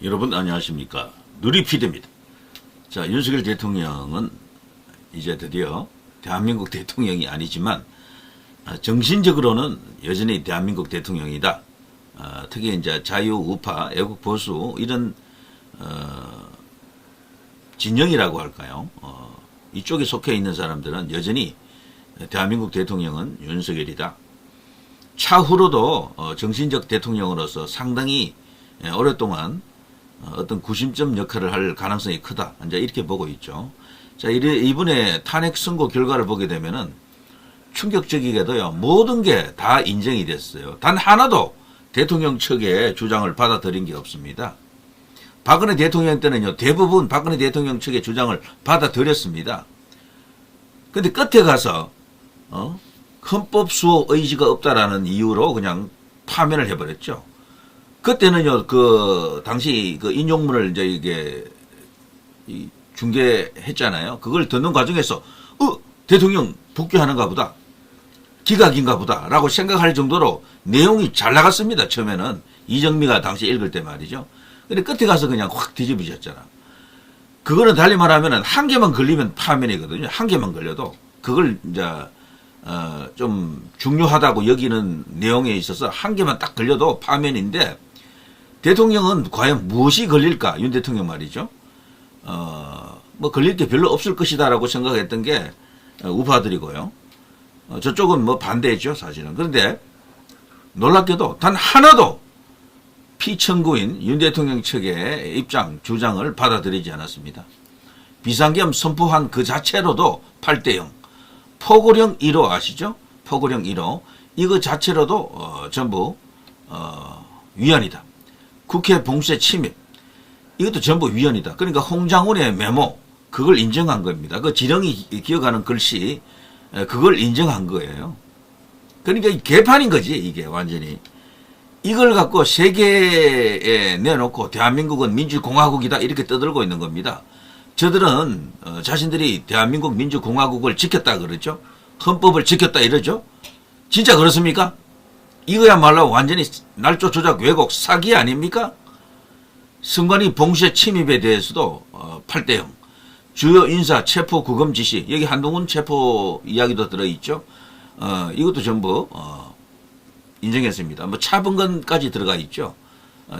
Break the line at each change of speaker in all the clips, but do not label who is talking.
여러분 안녕하십니까. 누리피디입니다. 자, 윤석열 대통령은 이제 드디어 대한민국 대통령이 아니지만 정신적으로는 여전히 대한민국 대통령이다. 특히 이제 자유, 우파, 애국, 보수 이런 진영이라고 할까요? 이쪽에 속해 있는 사람들은 여전히 대한민국 대통령은 윤석열이다. 차후로도 정신적 대통령으로서 상당히 오랫동안 어떤 구심점 역할을 할 가능성이 크다. 이제 이렇게 보고 있죠. 자, 이번에 탄핵 선고 결과를 보게 되면은 충격적이게도요, 모든 게 다 인정이 됐어요. 단 하나도 대통령 측의 주장을 받아들인 게 없습니다. 박근혜 대통령 때는요, 대부분 박근혜 대통령 측의 주장을 받아들였습니다. 근데 끝에 가서, 헌법 수호 의지가 없다라는 이유로 그냥 파면을 해버렸죠. 그때는요, 당시 인용문을 이제 이게, 중계했잖아요. 그걸 듣는 과정에서, 대통령 복귀하는가 보다. 기각인가 보다. 라고 생각할 정도로 내용이 잘 나갔습니다. 처음에는. 이정미가 당시 읽을 때 말이죠. 근데 끝에 가서 그냥 확 뒤집어졌잖아. 그거는 달리 말하면은 한 개만 걸리면 파면이거든요. 한 개만 걸려도. 그걸 이제, 좀 중요하다고 여기는 내용에 있어서 한 개만 딱 걸려도 파면인데, 대통령은 과연 무엇이 걸릴까? 윤 대통령 말이죠. 뭐 걸릴 게 별로 없을 것이다라고 생각했던 게 우파들이고요. 저쪽은 뭐 반대했죠, 사실은. 그런데 놀랍게도 단 하나도 피청구인 윤 대통령 측의 입장, 주장을 받아들이지 않았습니다. 비상계엄 선포한 그 자체로도 8대0. 포고령 1호 아시죠? 포고령 1호. 이거 자체로도 전부 위헌이다. 국회 봉쇄 침입, 이것도 전부 위헌이다. 그러니까 홍장훈의 메모, 그걸 인정한 겁니다. 그 지령이 기억하는 글씨, 그걸 인정한 거예요. 그러니까 개판인 거지, 이게 완전히. 이걸 갖고 세계에 내놓고 대한민국은 민주공화국이다 이렇게 떠들고 있는 겁니다. 저들은 자신들이 대한민국 민주공화국을 지켰다 그러죠. 헌법을 지켰다 이러죠. 진짜 그렇습니까? 이거야말로 완전히 날조 조작 왜곡 사기 아닙니까? 선관위 봉쇄 침입에 대해서도 8대0. 주요 인사 체포 구금 지시, 여기 한동훈 체포 이야기도 들어있죠. 이것도 전부 인정했습니다. 뭐 차범근까지 들어가 있죠.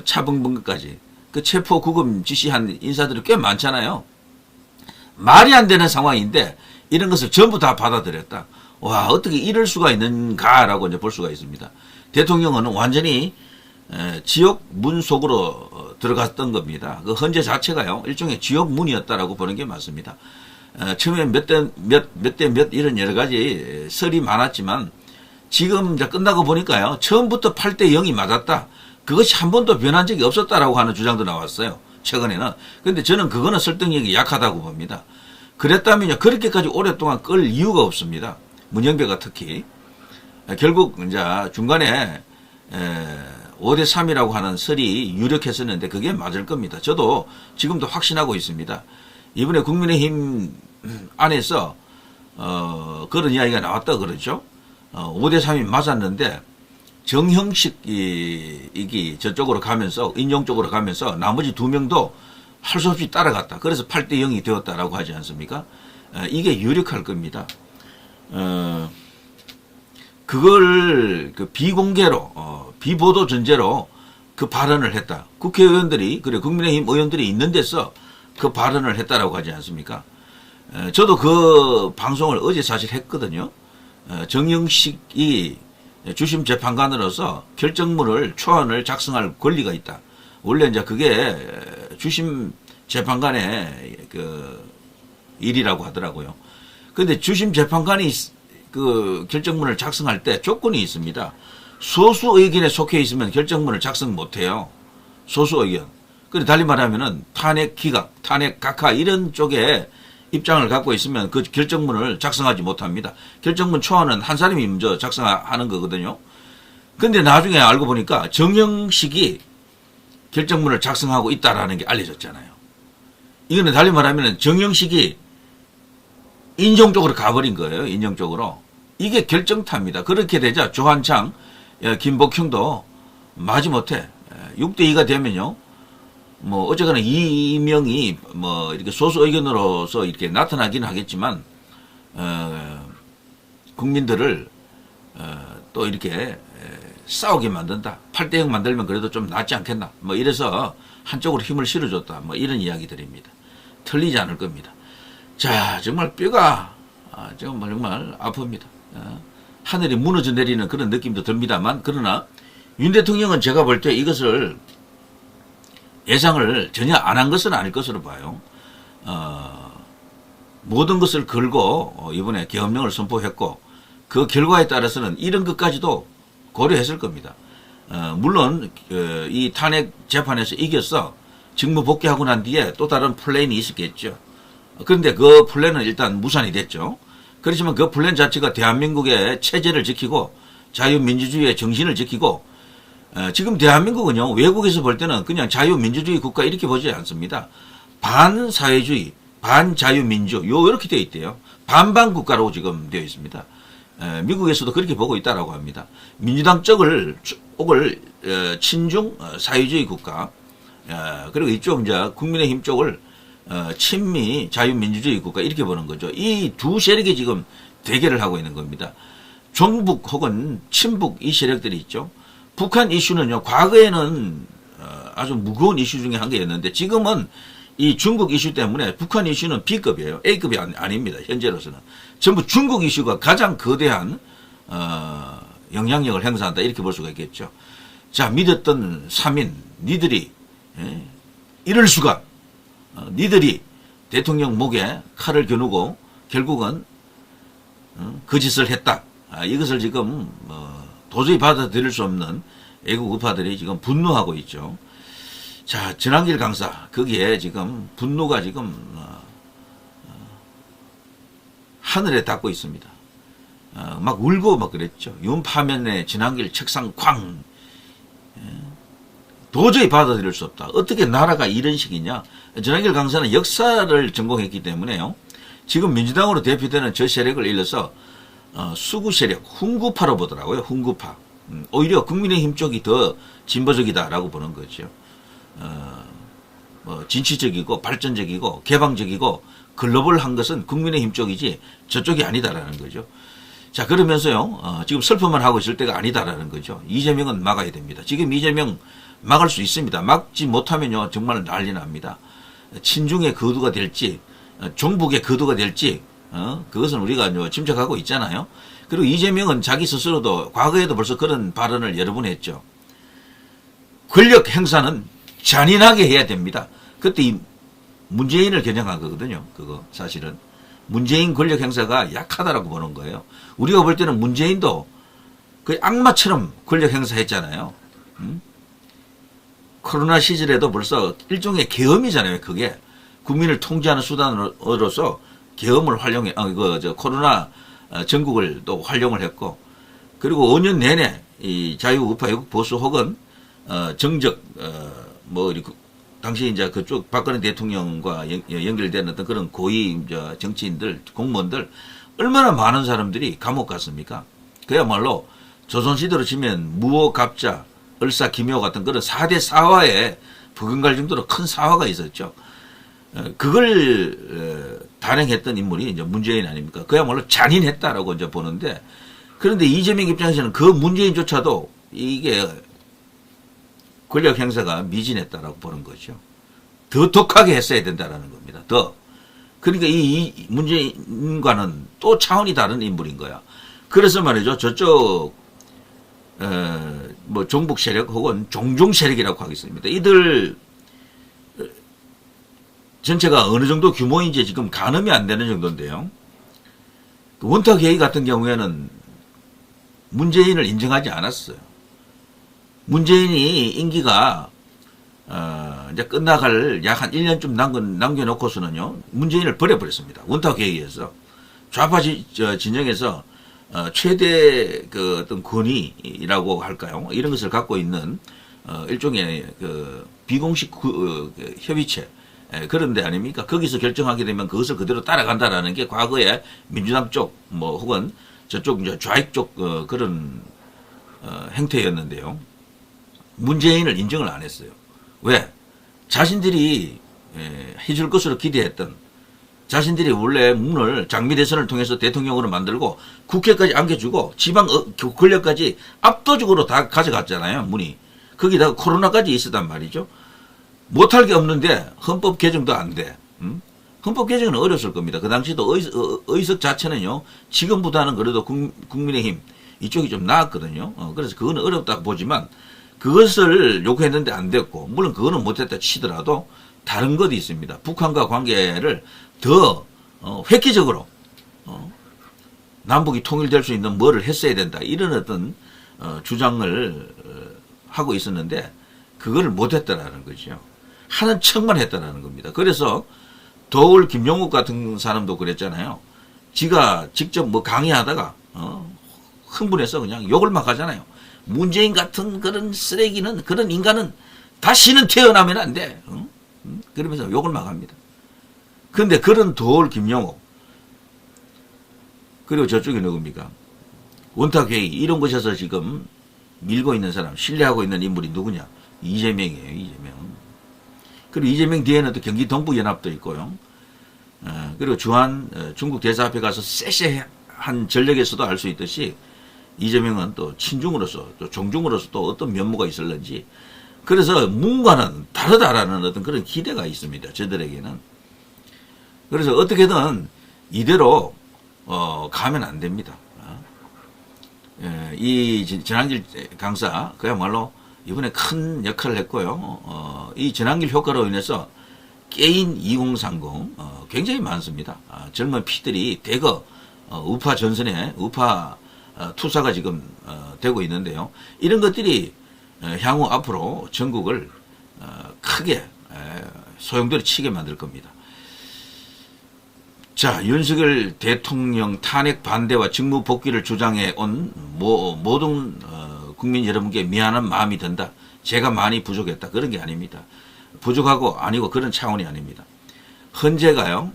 차범근까지. 그 체포 구금 지시한 인사들이 꽤 많잖아요. 말이 안 되는 상황인데 이런 것을 전부 다 받아들였다. 와, 어떻게 이럴 수가 있는가라고 이제 볼 수가 있습니다. 대통령은 완전히 지옥 문 속으로 들어갔던 겁니다. 그 헌재 자체가요, 일종의 지옥 문이었다라고 보는 게 맞습니다. 처음에 몇 대 몇 이런 여러 가지 설이 많았지만 지금 이제 끝나고 보니까요, 처음부터 8대0이 맞았다. 그것이 한 번도 변한 적이 없었다라고 하는 주장도 나왔어요. 최근에는. 근데 저는 그거는 설득력이 약하다고 봅니다. 그랬다면요, 그렇게까지 오랫동안 끌 이유가 없습니다. 문영배가 특히. 결국 이제 중간에 5대3이라고 하는 설이 유력했었는데 그게 맞을 겁니다. 저도 지금도 확신하고 있습니다. 이번에 국민의힘 안에서 그런 이야기가 나왔다 그러죠. 5대3이 맞았는데 정형식이 저쪽으로 가면서 인용 쪽으로 가면서 나머지 2명도 할 수 없이 따라갔다. 그래서 8대0이 되었다라고 하지 않습니까? 이게 유력할 겁니다. 그걸 비공개로 비보도 전제로 그 발언을 했다. 국회의원들이, 그래 국민의힘 의원들이 있는 데서 그 발언을 했다라고 하지 않습니까? 저도 그 방송을 어제 사실 했거든요. 정영식이 주심 재판관으로서 결정문을 초안을 작성할 권리가 있다. 원래 이제 그게 주심 재판관의 그 일이라고 하더라고요. 근데 주심 재판관이 그 결정문을 작성할 때 조건이 있습니다. 소수 의견에 속해 있으면 결정문을 작성 못해요. 소수 의견. 그래 달리 말하면은 탄핵 기각, 탄핵 각하 이런 쪽에 입장을 갖고 있으면 그 결정문을 작성하지 못합니다. 결정문 초안은 한 사람이 먼저 작성하는 거거든요. 근데 나중에 알고 보니까 정영식이 결정문을 작성하고 있다라는 게 알려졌잖아요. 이거는 달리 말하면은 정영식이 인정 쪽으로 가버린 거예요. 인정 쪽으로. 이게 결정타입니다. 그렇게 되자 조한창, 김복형도 마지못해 6대2가 되면요. 뭐 어쨌거나 이명이 뭐 이렇게 소수 의견으로서 이렇게 나타나기는 하겠지만 국민들을 또 이렇게 싸우게 만든다. 8대0 만들면 그래도 좀 낫지 않겠나. 뭐 이래서 한쪽으로 힘을 실어줬다. 뭐 이런 이야기들입니다. 틀리지 않을 겁니다. 자, 정말 뼈가 정말 아픕니다. 하늘이 무너져 내리는 그런 느낌도 듭니다만, 그러나 윤 대통령은 제가 볼 때 이것을 예상을 전혀 안 한 것은 아닐 것으로 봐요. 모든 것을 걸고 이번에 계엄령을 선포했고, 그 결과에 따라서는 이런 것까지도 고려했을 겁니다. 물론 이 탄핵 재판에서 이겨서 직무 복귀하고 난 뒤에 또 다른 플랜이 있었겠죠. 그런데 그 플랜은 일단 무산이 됐죠. 그렇지만 그 플랜 자체가 대한민국의 체제를 지키고 자유민주주의의 정신을 지키고, 지금 대한민국은요, 외국에서 볼 때는 그냥 자유민주주의 국가 이렇게 보지 않습니다. 반사회주의, 반자유민주, 이렇게 되어 있대요. 반반 국가로 지금 되어 있습니다. 미국에서도 그렇게 보고 있다라고 합니다. 민주당 쪽을 친중 사회주의 국가, 그리고 이쪽 이제 국민의힘 쪽을 친미 자유민주주의 국가 이렇게 보는 거죠. 이 두 세력이 지금 대결을 하고 있는 겁니다. 종북 혹은 친북 이 세력들이 있죠. 북한 이슈는요, 과거에는 아주 무거운 이슈 중에 한 개였는데, 지금은 이 중국 이슈 때문에 북한 이슈는 B급이에요. A급이 아닙니다. 현재로서는. 전부 중국 이슈가 가장 거대한 영향력을 행사한다. 이렇게 볼 수가 있겠죠. 자, 믿었던 삼인, 니들이 이럴 수가, 니들이 대통령 목에 칼을 겨누고 결국은 그 짓을 했다. 이것을 지금 도저히 받아들일 수 없는 애국 우파들이 지금 분노하고 있죠. 자, 전한길 강사, 거기에 지금 분노가 지금 하늘에 닿고 있습니다. 막 울고 막 그랬죠. 윤파면에 전한길 책상 쾅. 도저히 받아들일 수 없다. 어떻게 나라가 이런 식이냐. 전한길 강사는 역사를 전공했기 때문에요. 지금 민주당으로 대표되는 저 세력을 일러서 수구 세력, 훈구파로 보더라고요. 훈구파. 오히려 국민의힘 쪽이 더 진보적이다라고 보는 거죠. 뭐 진취적이고 발전적이고 개방적이고 글로벌한 것은 국민의힘 쪽이지 저쪽이 아니다라는 거죠. 자, 그러면서요, 지금 슬퍼만 하고 있을 때가 아니다라는 거죠. 이재명은 막아야 됩니다. 지금 이재명 막을 수 있습니다. 막지 못하면요, 정말 난리 납니다. 친중의 거두가 될지, 종북의 거두가 될지, 그것은 우리가 짐작하고 있잖아요. 그리고 이재명은 자기 스스로도 과거에도 벌써 그런 발언을 여러 번 했죠. 권력 행사는 잔인하게 해야 됩니다. 그때 이 문재인을 겨냥한 거거든요. 그거 사실은. 문재인 권력 행사가 약하다라고 보는 거예요. 우리가 볼 때는 문재인도 거의 악마처럼 권력 행사했잖아요. 코로나 시절에도 벌써 일종의 계엄이잖아요. 그게 국민을 통제하는 수단으로서 계엄을 활용해, 코로나 전국을 또 활용을 했고, 그리고 5년 내내 이 자유우파 애국 보수 혹은 정적 이렇게 당시 이제 그쪽 박근혜 대통령과 연결된 어떤 그런 고위 정치인들, 공무원들 얼마나 많은 사람들이 감옥 갔습니까? 그야말로 조선시대로 치면 무호, 갑자, 을사, 김효 같은 그런 4대 사화에 버금갈 정도로 큰 사화가 있었죠. 그걸 단행했던 인물이 이제 문재인 아닙니까? 그야말로 잔인했다라고 이제 보는데, 그런데 이재명 입장에서는 그 문재인조차도 이게 권력 행사가 미진했다라고 보는 거죠. 더 독하게 했어야 된다라는 겁니다. 더. 그러니까 이 문재인과는 또 차원이 다른 인물인 거야. 그래서 말이죠. 저쪽 종북 세력 혹은 종종 세력이라고 하겠습니다. 이들 전체가 어느 정도 규모인지 지금 가늠이 안 되는 정도인데요. 원탁회의 같은 경우에는 문재인을 인정하지 않았어요. 문재인이 임기가 이제 끝나갈 약 한 1년쯤 남겨놓고서는요, 문재인을 버려버렸습니다. 원탁회의에서. 좌파 진영에서 최대 그 어떤 권위라고 할까요? 이런 것을 갖고 있는 일종의 그 비공식 협의체, 그런 데 아닙니까? 거기서 결정하게 되면 그것을 그대로 따라간다라는 게 과거에 민주당 쪽, 혹은 저쪽 이제 좌익 쪽 그런 행태였는데요. 문재인을 인정을 안 했어요. 왜? 자신들이 해줄 것으로 기대했던, 자신들이 원래 문을 장미 대선을 통해서 대통령으로 만들고 국회까지 안겨주고 지방 권력까지 압도적으로 다 가져갔잖아요. 문이. 거기다가 코로나까지 있었단 말이죠. 못할 게 없는데 헌법 개정도 안 돼. 헌법 개정은 어렸을 겁니다. 그 당시도 의석 자체는요, 지금보다는 그래도 국민의힘 이쪽이 좀 나았거든요. 그래서 그거는 어렵다고 보지만 그것을 요구했는데 안 됐고, 물론 그거는 못했다 치더라도 다른 것이 있습니다. 북한과 관계를 더 획기적으로 남북이 통일될 수 있는 뭐를 했어야 된다, 이런 어떤 주장을 하고 있었는데 그거를 못했다라는 거죠. 하는 척만 했다라는 겁니다. 그래서 도울 김용욱 같은 사람도 그랬잖아요. 지가 직접 뭐 강의하다가 흥분해서 그냥 욕을 막 하잖아요. 문재인 같은 그런 쓰레기는, 그런 인간은 다시는 태어나면 안 돼. 그러면서 욕을 막 합니다. 그런데 그런 도울 김용욱, 그리고 저쪽에 누굽니까? 원탁회의, 이런 곳에서 지금 밀고 있는 사람, 신뢰하고 있는 인물이 누구냐? 이재명이에요, 이재명. 그리고 이재명 뒤에는 또 경기 동부연합도 있고요. 그리고 주한 중국 대사 앞에 가서 쎄쎄한 전력에서도 알 수 있듯이 이재명은 또 친중으로서, 또 종중으로서 또 어떤 면모가 있을런지, 그래서 문과는 다르다라는 어떤 그런 기대가 있습니다, 저들에게는. 그래서 어떻게든 이대로 가면 안 됩니다. 이 전환길 강사 그야말로 이번에 큰 역할을 했고요. 이 전환길 효과로 인해서 깨인 2030 굉장히 많습니다. 젊은 피들이 대거 우파 전선에 우파 투사가 지금 되고 있는데요. 이런 것들이 향후 앞으로 전국을 크게 소용돌이 치게 만들 겁니다. 자, 윤석열 대통령 탄핵 반대와 직무 복귀를 주장해 온 모든 국민 여러분께 미안한 마음이 든다. 제가 많이 부족했다. 그런 게 아닙니다. 부족하고 아니고 그런 차원이 아닙니다. 헌재가요,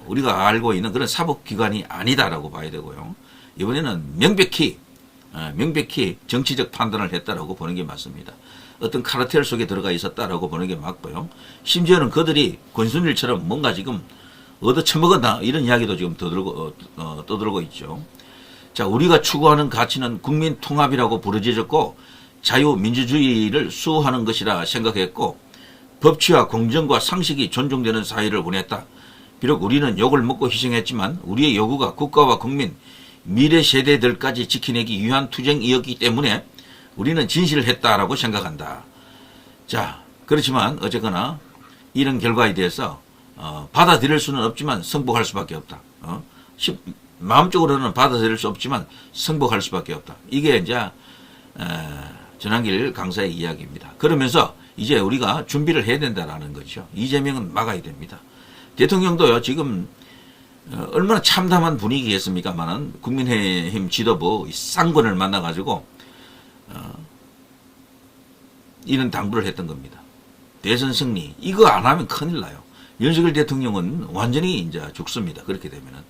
우리가 알고 있는 그런 사법기관이 아니다라고 봐야 되고요. 이번에는 명백히 정치적 판단을 했다라고 보는 게 맞습니다. 어떤 카르텔 속에 들어가 있었다라고 보는 게 맞고요. 심지어는 그들이 권순일처럼 뭔가 지금 얻어 처먹었나, 이런 이야기도 지금 떠들고 있죠. 자, 우리가 추구하는 가치는 국민 통합이라고 부르짖었고 자유민주주의를 수호하는 것이라 생각했고 법치와 공정과 상식이 존중되는 사회를 원했다. 비록 우리는 욕을 먹고 희생했지만 우리의 요구가 국가와 국민, 미래 세대들까지 지켜내기 위한 투쟁이었기 때문에 우리는 진실을 했다라고 생각한다. 자, 그렇지만 어쨌거나 이런 결과에 대해서 받아들일 수는 없지만 승복할 수밖에 없다. 마음적으로는 받아들일 수 없지만 승복할 수밖에 없다. 이게 이제 전환길 강사의 이야기입니다. 그러면서 이제 우리가 준비를 해야 된다라는 거죠. 이재명은 막아야 됩니다. 대통령도요, 지금 얼마나 참담한 분위기겠습니까만은 국민의힘 지도부 쌍권을 만나가지고 이런 당부를 했던 겁니다. 대선 승리, 이거 안 하면 큰일 나요. 윤석열 대통령은 완전히 이제 죽습니다. 그렇게 되면은.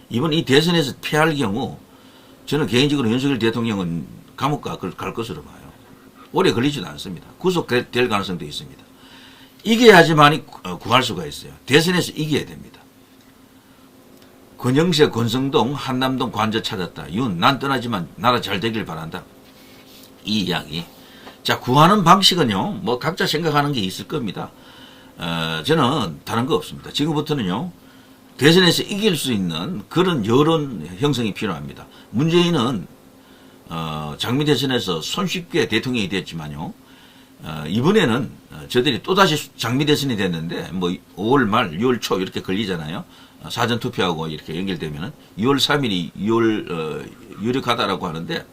이번 이 대선에서 패할 경우 저는 개인적으로 윤석열 대통령은 감옥 갈 것으로 봐요. 오래 걸리지도 않습니다. 구속될 가능성도 있습니다. 이겨야지만이 구할 수가 있어요. 대선에서 이겨야 됩니다. 권영세, 권성동, 한남동 관저 찾았다. 윤, 난 떠나지만 나라 잘 되길 바란다. 이 이야기. 자, 구하는 방식은요, 뭐 각자 생각하는 게 있을 겁니다. 저는 다른 거 없습니다. 지금부터는요, 대선에서 이길 수 있는 그런 여론 형성이 필요합니다. 문재인은 장미 대선에서 손쉽게 대통령이 됐지만요, 이번에는 저들이 또다시 장미 대선이 됐는데 뭐 5월 말 6월 초 이렇게 걸리잖아요. 사전투표하고 이렇게 연결되면은 6월 3일이 6월 유력하다라고 하는데,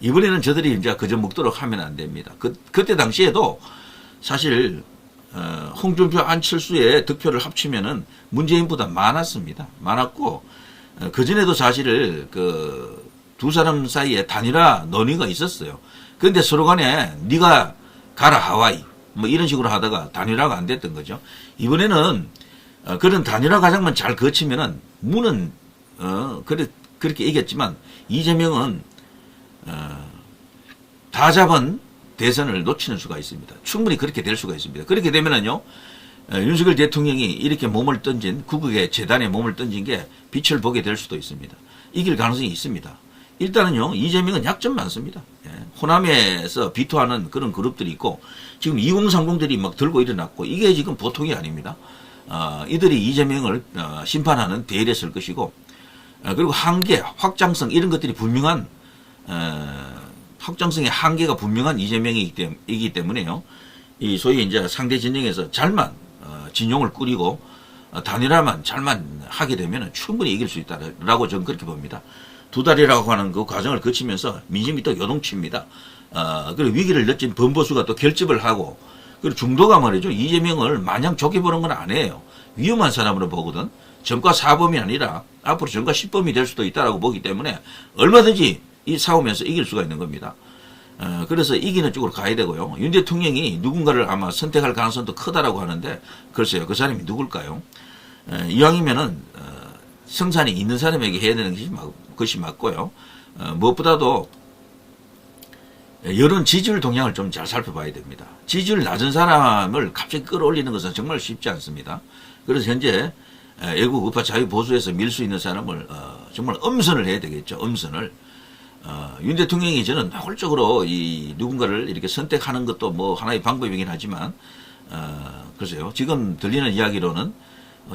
이번에는 저들이 이제 그저 먹도록 하면 안 됩니다. 그때 당시에도 사실 홍준표, 안철수의 득표를 합치면은 문재인보다 많았습니다. 많았고, 그전에도 사실 두 사람 사이에 단일화 논의가 있었어요. 그런데 서로 간에 네가 가라 하와이 뭐 이런 식으로 하다가 단일화가 안 됐던 거죠. 이번에는 그런 단일화 과정만 잘 거치면은 문은 그렇게 이겼지만 이재명은 다 잡은 대선을 놓치는 수가 있습니다. 충분히 그렇게 될 수가 있습니다. 그렇게 되면은요, 윤석열 대통령이 이렇게 몸을 던진, 구국의 재단에 몸을 던진 게 빛을 보게 될 수도 있습니다. 이길 가능성이 있습니다. 일단은요, 이재명은 약점 많습니다. 호남에서 비토하는 그런 그룹들이 있고, 지금 2030들이 막 들고 일어났고, 이게 지금 보통이 아닙니다. 이들이 이재명을 심판하는 대의를 쓸 것이고, 그리고 한계, 확장성, 이런 것들이 분명한, 확장성의 한계가 분명한 이재명이기 때문에요. 이 소위 이제 상대 진영에서 잘만, 진용을 꾸리고, 단일화만 잘만 하게 되면 충분히 이길 수 있다라고 저는 그렇게 봅니다. 두 달이라고 하는 그 과정을 거치면서 민심이 또 요동칩니다. 그리고 위기를 느낀 범보수가 또 결집을 하고, 그리고 중도가 말이죠. 이재명을 마냥 좋게 보는 건 아니에요. 위험한 사람으로 보거든. 전과 사범이 아니라 앞으로 전과 10범이 될 수도 있다라고 보기 때문에 얼마든지 이 싸우면서 이길 수가 있는 겁니다. 그래서 이기는 쪽으로 가야 되고요. 윤 대통령이 누군가를 아마 선택할 가능성도 크다라고 하는데, 글쎄요. 그 사람이 누굴까요? 이왕이면은, 성산이 있는 사람에게 해야 되는 것이 맞고요. 무엇보다도 여론 지지율 동향을 좀 잘 살펴봐야 됩니다. 지지율 낮은 사람을 갑자기 끌어올리는 것은 정말 쉽지 않습니다. 그래서 현재 애국 우파 자유보수에서 밀 수 있는 사람을 정말 엄선을 해야 되겠죠. 엄선을. 윤 대통령이 저는 노골적으로 이 누군가를 이렇게 선택하는 것도 뭐 하나의 방법이긴 하지만, 글쎄요. 지금 들리는 이야기로는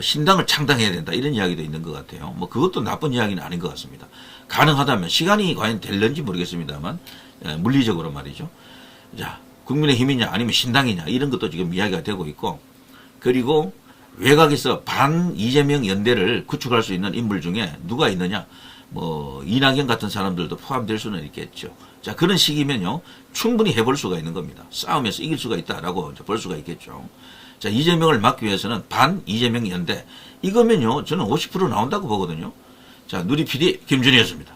신당을 창당해야 된다, 이런 이야기도 있는 것 같아요. 뭐 그것도 나쁜 이야기는 아닌 것 같습니다. 가능하다면, 시간이 과연 될는지 모르겠습니다만, 물리적으로 말이죠. 자, 국민의힘이냐 아니면 신당이냐, 이런 것도 지금 이야기가 되고 있고, 그리고 외곽에서 반 이재명 연대를 구축할 수 있는 인물 중에 누가 있느냐, 뭐 이낙연 같은 사람들도 포함될 수는 있겠죠. 자, 그런 시기면요, 충분히 해볼 수가 있는 겁니다. 싸움에서 이길 수가 있다라고 볼 수가 있겠죠. 자, 이재명을 막기 위해서는 반 이재명 연대, 이거면요 저는 50% 나온다고 보거든요. 자, 누리 PD 김준희였습니다.